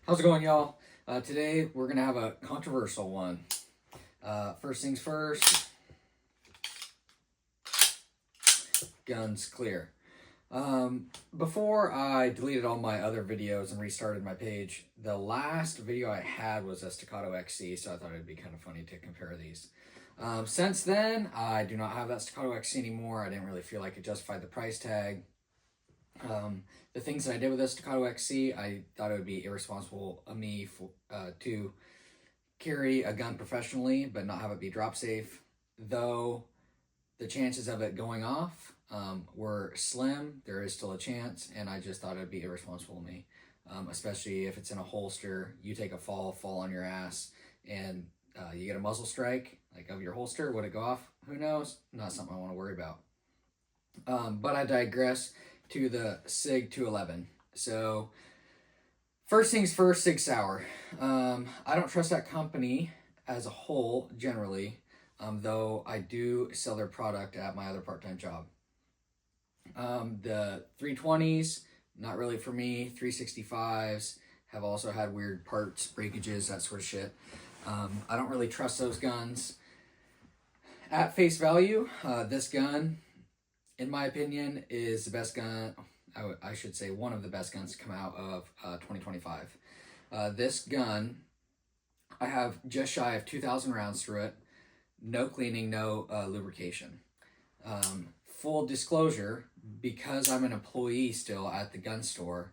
How's it going, y'all? Today we're gonna have a controversial one. First things first, guns clear. Before I deleted all my other videos and restarted my page, the last video I had was a Staccato XC, so I thought it'd be kind of funny to compare these. Since then, I do not have that Staccato XC anymore. I didn't really feel like it justified the price tag. The things that I did with this Staccato XC, I thought it would be irresponsible of me to carry a gun professionally but not have it be drop safe, though the chances of it going off were slim. There is still a chance, and I just thought it would be irresponsible of me, especially if it's in a holster. You take a fall on your ass, and you get a muzzle strike like of your holster. Would it go off? Who knows? Not something I want to worry about. But I digress to the Sig 211. So first things first, Sig Sauer. I don't trust that company as a whole generally, though I do sell their product at my other part-time job. The 320s, not really for me. 365s have also had weird parts, breakages, that sort of shit. I don't really trust those guns. At face value, this gun, in my opinion, is the best gun. I should say one of the best guns to come out of 2025. This gun, I have just shy of 2,000 rounds through it. No cleaning, no lubrication. Full disclosure, because I'm an employee still at the gun store,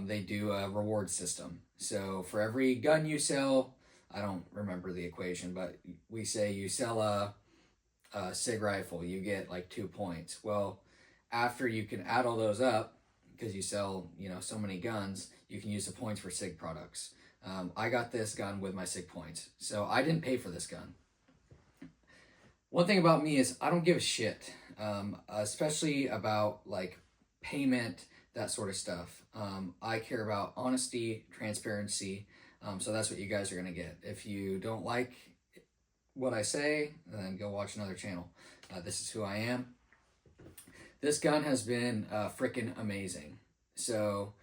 they do a reward system. So for every gun you sell, I don't remember the equation, but we say you sell a Sig rifle, you get like 2 points. Well, after you can add all those up, because you sell, so many guns, you can use the points for Sig products. I got this gun with my Sig points, so I didn't pay for this gun. One thing about me is I don't give a shit, especially about like payment, that sort of stuff. I care about honesty, transparency, so that's what you guys are going to get. If you don't like what I say, then go watch another channel. This is who I am. This gun has been freaking amazing. So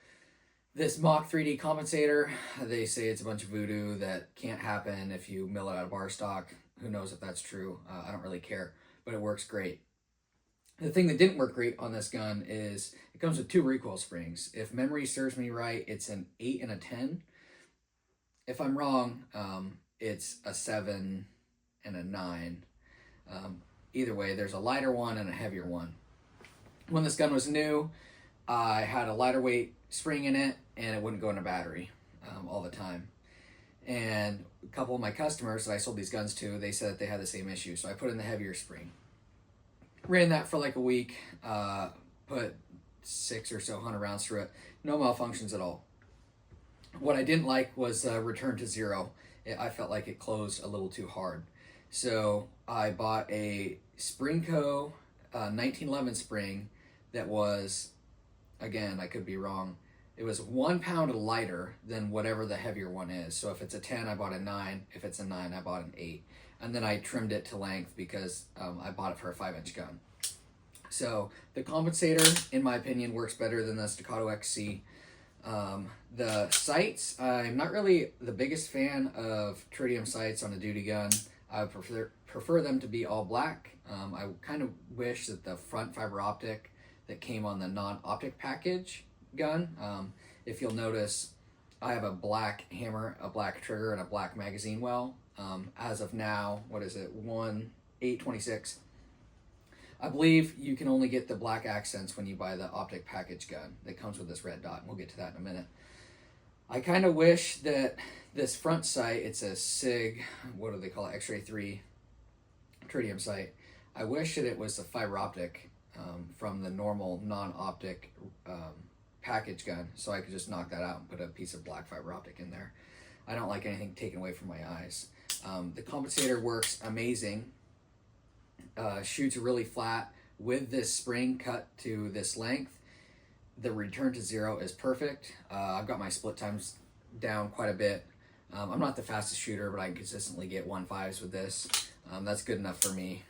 this mock 3D compensator, they say it's a bunch of voodoo that can't happen if you mill it out of bar stock. Who knows if that's true? I don't really care, but it works great. The thing that didn't work great on this gun is it comes with 2 recoil springs. If memory serves me right, it's an 8 and a 10. If I'm wrong, it's a 7 and a 9. Either way, there's a lighter one and a heavier one. When this gun was new, I had a lighter weight spring in it, and it wouldn't go in a battery all the time. And a couple of my customers that I sold these guns to, they said that they had the same issue, so I put in the heavier spring. Ran that for like a week, put 600 or so rounds through it. No malfunctions at all. What I didn't like was return to zero. I felt like it closed a little too hard. So I bought a Springco 1911 spring that was, again, I could be wrong, it was 1 pound lighter than whatever the heavier one is. So if it's a 10, I bought a 9. If it's a 9, I bought an 8. And then I trimmed it to length because I bought it for a 5-inch gun. So the compensator, in my opinion, works better than the Staccato XC. The sights, I'm not really the biggest fan of tritium sights on a duty gun. I prefer them to be all black. I kind of wish that the front fiber optic that came on the non-optic package gun, if you'll notice, I have a black hammer, a black trigger, and a black magazine well. As of now, what is it, 1/8/26. I believe you can only get the black accents when you buy the optic package gun that comes with this red dot, and we'll get to that in a minute. I kind of wish that this front sight, it's a Sig, what do they call it, X-Ray 3 tritium sight. I wish that it was a fiber optic from the normal non-optic package gun, so I could just knock that out and put a piece of black fiber optic in there. I don't like anything taken away from my eyes. The compensator works amazing. Shoots really flat with this spring cut to this length. The return to zero is perfect. I've got my split times down quite a bit. I'm not the fastest shooter, but I can consistently get 1.5s with this. That's good enough for me.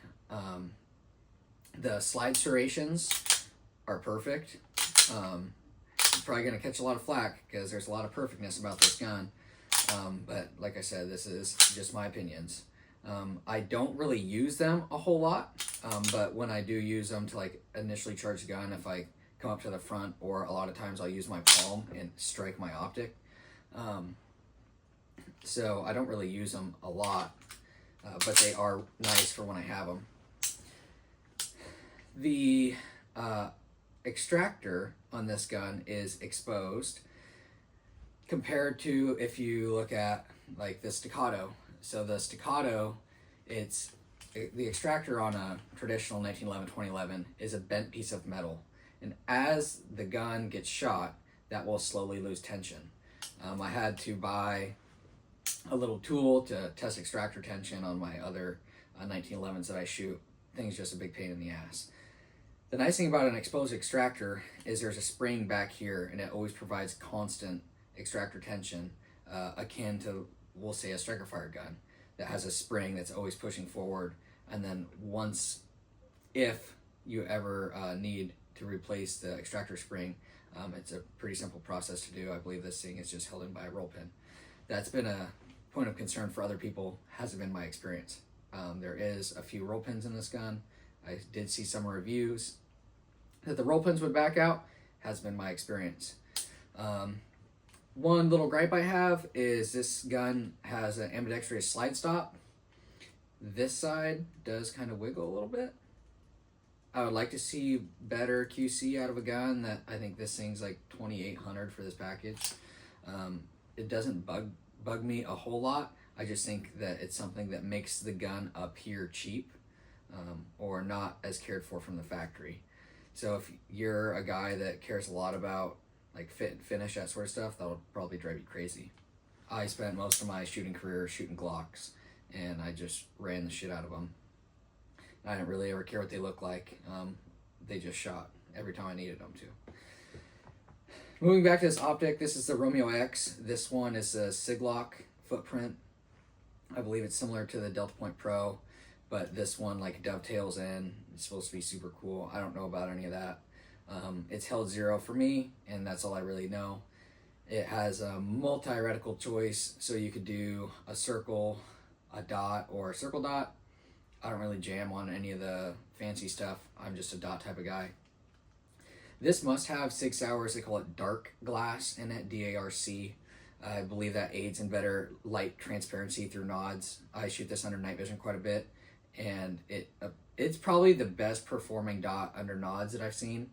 The slide serrations are perfect. probably going to catch a lot of flack because there's a lot of perfectness about this gun. But like I said, this is just my opinions. I don't really use them a whole lot, but when I do use them to like initially charge the gun, if I come up to the front, or a lot of times I'll use my palm and strike my optic. So I don't really use them a lot, but they are nice for when I have them. The extractor on this gun is exposed compared to if you look at like the staccato. So the staccato, it's the extractor on a traditional 1911-2011 is a bent piece of metal, and as the gun gets shot, that will slowly lose tension. I had to buy a little tool to test extractor tension on my other 1911s that I shoot. Thing's just a big pain in the ass. The nice thing about an exposed extractor is there's a spring back here, and it always provides constant extractor tension, akin to, we'll say, a striker fire gun that has a spring that's always pushing forward. And then if you ever need to replace the extractor spring, it's a pretty simple process to do. I believe this thing is just held in by a roll pin. That's been a point of concern for other people, hasn't been my experience. There is a few roll pins in this gun. I did see some reviews that the roll pins would back out, has been my experience. One little gripe I have is this gun has an ambidextrous slide stop. This side does kind of wiggle a little bit. I would like to see better QC out of a gun. That I think this thing's like $2,800 for this package. It doesn't bug me a whole lot. I just think that it's something that makes the gun appear cheap, or not as cared for from the factory. So if you're a guy that cares a lot about like fit and finish, that sort of stuff, that'll probably drive you crazy. I spent most of my shooting career shooting Glocks, and I just ran the shit out of them. I didn't really ever care what they looked like. They just shot every time I needed them to. Moving back to this optic, this is the Romeo X. This one is a Siglock footprint. I believe it's similar to the Delta Point Pro, but this one like dovetails in. It's supposed to be super cool. I don't know about any of that. It's held 0 for me, and that's all I really know. It has a multi-reticle choice, so you could do a circle, a dot, or a circle dot. I don't really jam on any of the fancy stuff. I'm just a dot type of guy. This must have Sig Sauer's, they call it dark glass in it, D-A-R-C. I believe that aids in better light transparency through nods. I shoot this under night vision quite a bit, and it's probably the best performing dot under nods that I've seen.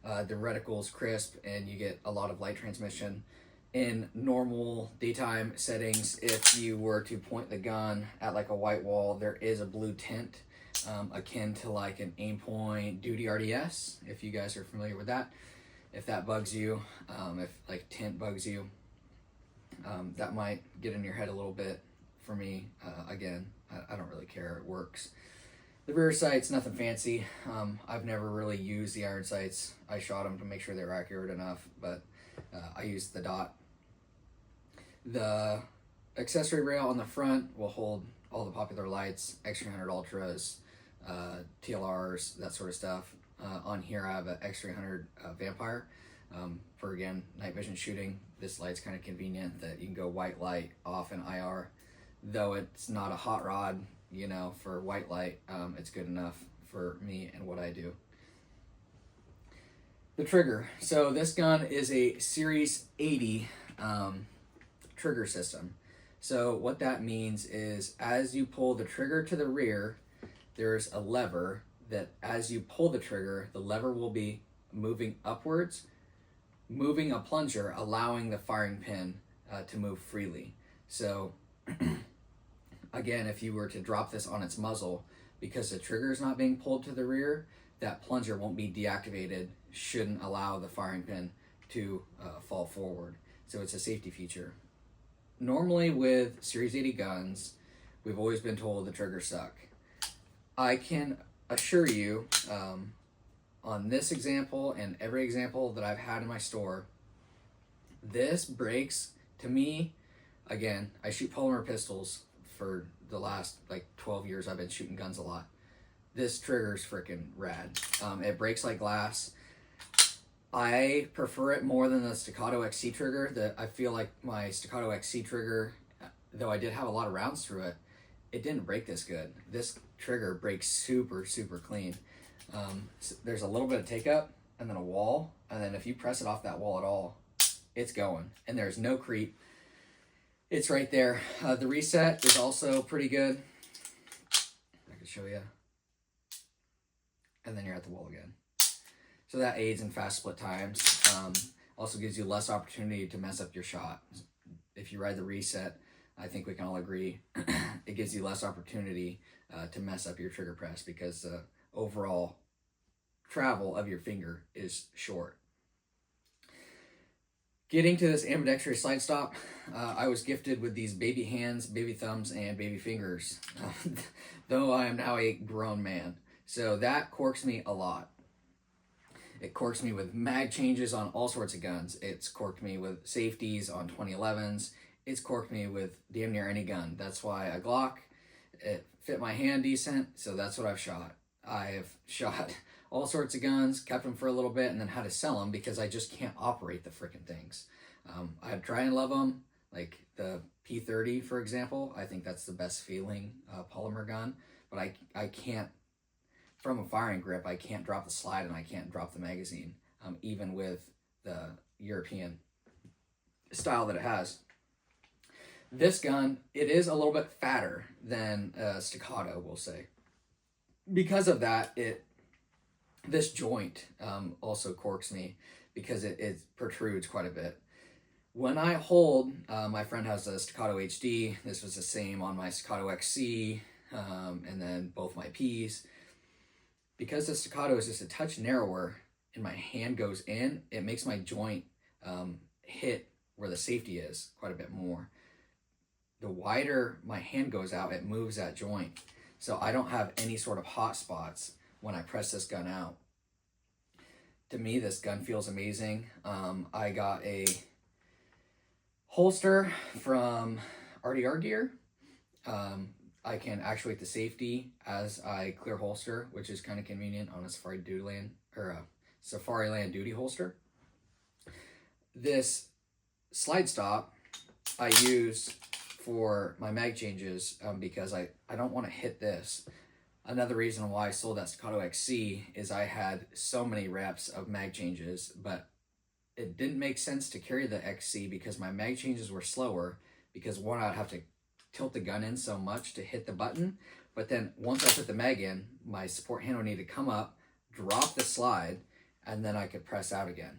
The reticle's crisp, and you get a lot of light transmission. In normal daytime settings, if you were to point the gun at like a white wall, there is a blue tint, akin to like an aim point duty RDS, if you guys are familiar with that. If that bugs you, if like tint bugs you, that might get in your head a little bit. For me, again, I don't really care, it works. The rear sights, nothing fancy. I've never really used the iron sights. I shot them to make sure they were accurate enough, but I used the dot. The accessory rail on the front will hold all the popular lights, X300 Ultras, TLRs, that sort of stuff. On here I have an X300 Vampire. For again, night vision shooting, this light's kind of convenient that you can go white light off in IR. Though it's not a hot rod, you know, for white light, it's good enough for me and what I do. The trigger. So this gun is a Series 80 trigger system. So what that means is as you pull the trigger to the rear, there's a lever that as you pull the trigger, the lever will be moving upwards, moving a plunger, allowing the firing pin to move freely. So again, if you were to drop this on its muzzle, because the trigger is not being pulled to the rear, that plunger won't be deactivated, shouldn't allow the firing pin to fall forward. So it's a safety feature. Normally with Series 80 guns, we've always been told the triggers suck. I can assure you, on this example and every example that I've had in my store, this breaks, to me, again, I shoot polymer pistols for the last like 12 years. I've been shooting guns a lot. This trigger's freaking rad. It breaks like glass. I prefer it more than the Staccato XC trigger. I feel like my Staccato XC trigger, though I did have a lot of rounds through it, it didn't break this good. This trigger breaks super, super clean. So there's a little bit of take up and then a wall, and then if you press it off that wall at all, it's going, and there's no creep. It's right there. The reset is also pretty good. I can show you. And then you're at the wall again. So that aids in fast split times. Also gives you less opportunity to mess up your shot. If you ride the reset, I think we can all agree, it gives you less opportunity to mess up your trigger press because the overall travel of your finger is short. Getting to this ambidextrous slide stop, I was gifted with these baby hands, baby thumbs, and baby fingers, though I am now a grown man. So that corks me a lot. It corks me with mag changes on all sorts of guns. It's corked me with safeties on 2011s. It's corked me with damn near any gun. That's why a Glock, it fit my hand decent, so that's what I've shot. I've shot all sorts of guns, kept them for a little bit, and then had to sell them because I just can't operate the freaking things. I try and love them, like the P30, for example. I think that's the best feeling polymer gun, but I can't, from a firing grip, I can't drop the slide and I can't drop the magazine, even with the European style that it has. This gun, it is a little bit fatter than Staccato, we'll say. Because of that, this joint also corks me because it protrudes quite a bit. When I hold, my friend has a Staccato HD. This was the same on my Staccato XC, and then both my Ps. Because the Staccato is just a touch narrower and my hand goes in, it makes my joint hit where the safety is quite a bit more. The wider my hand goes out, it moves that joint. So I don't have any sort of hot spots when I press this gun out. To me, this gun feels amazing. I got a holster from RDR Gear. I can actuate the safety as I clear holster, which is kind of convenient on a Safariland duty holster. This slide stop I use for my mag changes because I don't want to hit this. Another reason why I sold that Staccato XC is I had so many reps of mag changes, but it didn't make sense to carry the XC because my mag changes were slower, because one, I'd have to tilt the gun in so much to hit the button, but then once I put the mag in, my support hand would need to come up, drop the slide, and then I could press out again.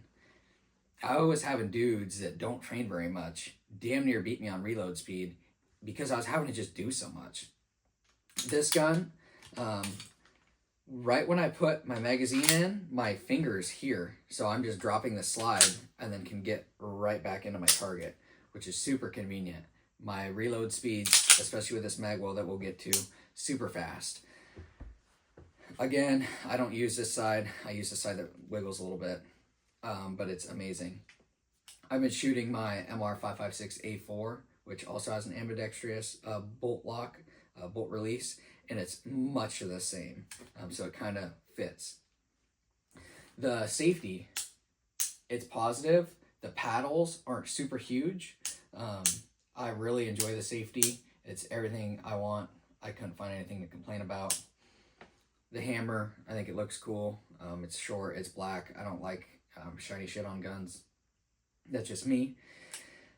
I was having dudes that don't train very much damn near beat me on reload speed because I was having to just do so much. This gun, right when I put my magazine in, my finger's here, so I'm just dropping the slide and then can get right back into my target, which is super convenient. My reload speed, especially with this mag well that we'll get to, super fast. Again, I don't use this side. I use the side that wiggles a little bit, but it's amazing. I've been shooting my MR556A4, which also has an ambidextrous bolt lock, bolt release, and it's much of the same, so it kind of fits. The safety, it's positive. The paddles aren't super huge. I really enjoy the safety. It's everything I want. I couldn't find anything to complain about. The hammer, I think it looks cool. It's short, it's black. I don't like shiny shit on guns. That's just me.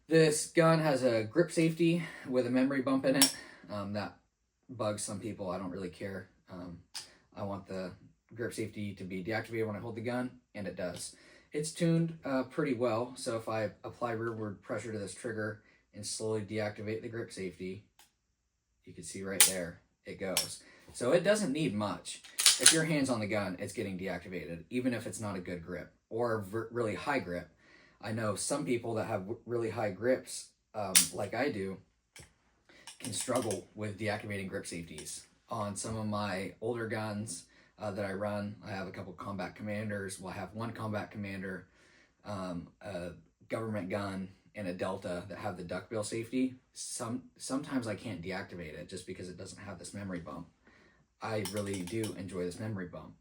This gun has a grip safety with a memory bump in it. That bugs some people. I don't really care. I want the grip safety to be deactivated when I hold the gun, and it does. It's tuned pretty well, so if I apply rearward pressure to this trigger and slowly deactivate the grip safety, you can see right there, it goes. So it doesn't need much. If your hand's on the gun, it's getting deactivated, even if it's not a good grip or really high grip. I know some people that have really high grips, like I do, can struggle with deactivating grip safeties. On some of my older guns that I run, I have a couple combat commanders. Well, I have one combat commander, a government gun, and a Delta that have the duckbill safety. Sometimes I can't deactivate it just because it doesn't have this memory bump. I really do enjoy this memory bump.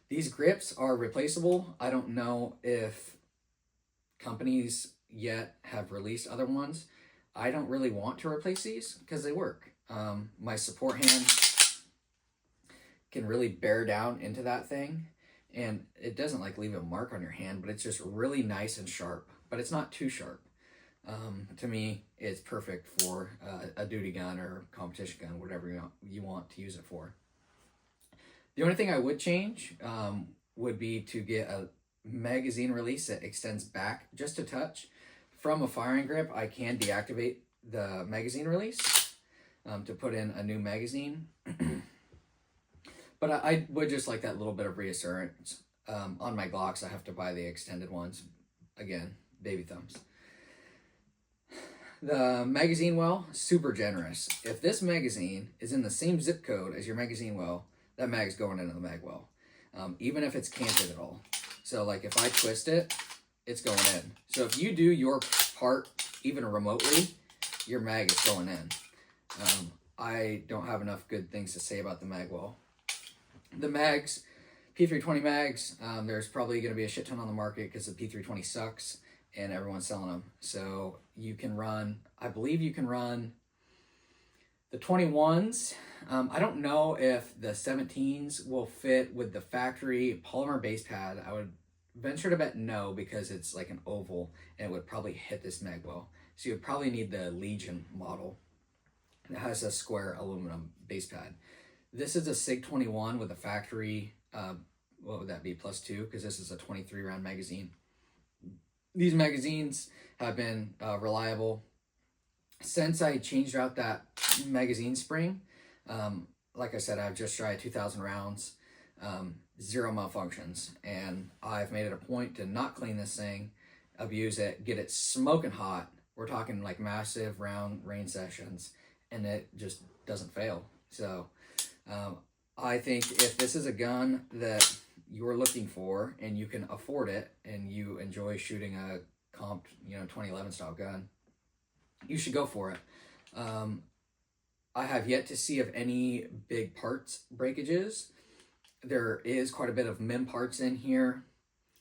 These grips are replaceable. I don't know if companies yet have released other ones. I don't really want to replace these because they work. My support hand can really bear down into that thing, and it doesn't like leave a mark on your hand, but it's just really nice and sharp, but it's not too sharp. To me, it's perfect for a duty gun or competition gun, whatever you want to use it for. The only thing I would change would be to get a magazine release that extends back just a touch. From a firing grip, I can deactivate the magazine release to put in a new magazine. But I would just like that little bit of reassurance. On my Glocks, I have to buy the extended ones. Again, baby thumbs. The magazine well, super generous. If this magazine is in the same zip code as your magazine well, that mag's going into the mag well. Even if it's canted at all. So like if I twist it, it's going in. So if you do your part even remotely, your mag is going in. I don't have enough good things to say about the mag well. The mags, P320 mags, there's probably going to be a shit ton on the market because the P320 sucks and everyone's selling them. So you can run, I believe you can run the 21s. I don't know if the 17s will fit with the factory polymer base pad. I would venture to bet no, because it's like an oval and it would probably hit this mag well. So you would probably need the Legion model. It has a square aluminum base pad. This is a Sig 21 with a factory, what would that be, +2, because this is a 23 round magazine. These magazines have been reliable. Since I changed out that magazine spring, like I said, I've just tried 2,000 rounds, 0 malfunctions, and I've made it a point to not clean this thing, abuse it, get it smoking hot. We're talking like massive round range sessions, and it just doesn't fail. So I think if this is a gun that you're looking for and you can afford it and you enjoy shooting a comp, 2011 style gun, you should go for it. I have yet to see of any big parts breakages. There is quite a bit of MIM parts in here.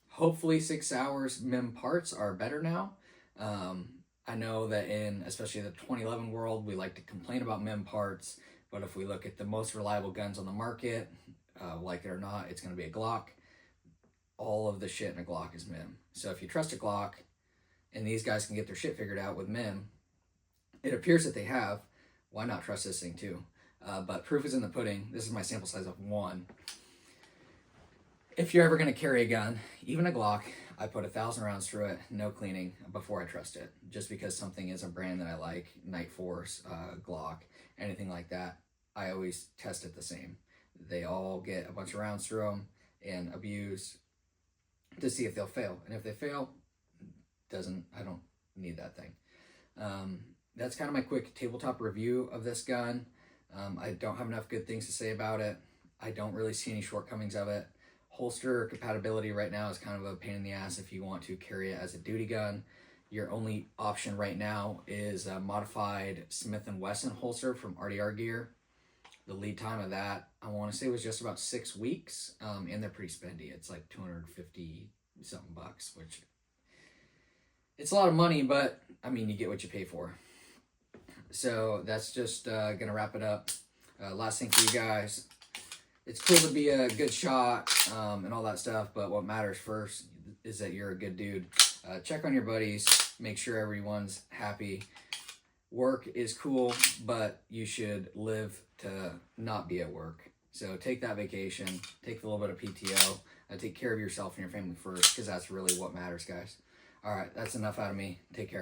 Hopefully Sig Sauer's MIM parts are better now. I know that in especially the 2011 world, we like to complain about MIM parts, but if we look at the most reliable guns on the market, like it or not, it's going to be a Glock. All of the shit in a Glock is MIM. So if you trust a Glock, and these guys can get their shit figured out with MIM, it appears that they have. Why not trust this thing too? But proof is in the pudding. This is my sample size of 1. If you're ever going to carry a gun, even a Glock, I put 1,000 rounds through it, no cleaning, before I trust it. Just because something is a brand that I like, Night Force, Glock, anything like that, I always test it the same. They all get a bunch of rounds through them and abuse to see if they'll fail. And if they fail, I don't need that thing. That's kind of my quick tabletop review of this gun. I don't have enough good things to say about it. I don't really see any shortcomings of it. Holster compatibility right now is kind of a pain in the ass if you want to carry it as a duty gun. Your only option right now is a modified Smith & Wesson holster from RDR Gear. The lead time of that, I want to say, was just about 6 weeks, and they're pretty spendy. It's like 250 something bucks, which it's a lot of money, but I mean, you get what you pay for. So that's just gonna wrap it up. Last thing for you guys, it's cool to be a good shot and all that stuff, but what matters first is that you're a good dude. Check on your buddies, make sure everyone's happy. Work is cool, but you should live to not be at work. So take that vacation, take a little bit of PTO, take care of yourself and your family first, because that's really what matters, guys. All right, that's enough out of me. Take care.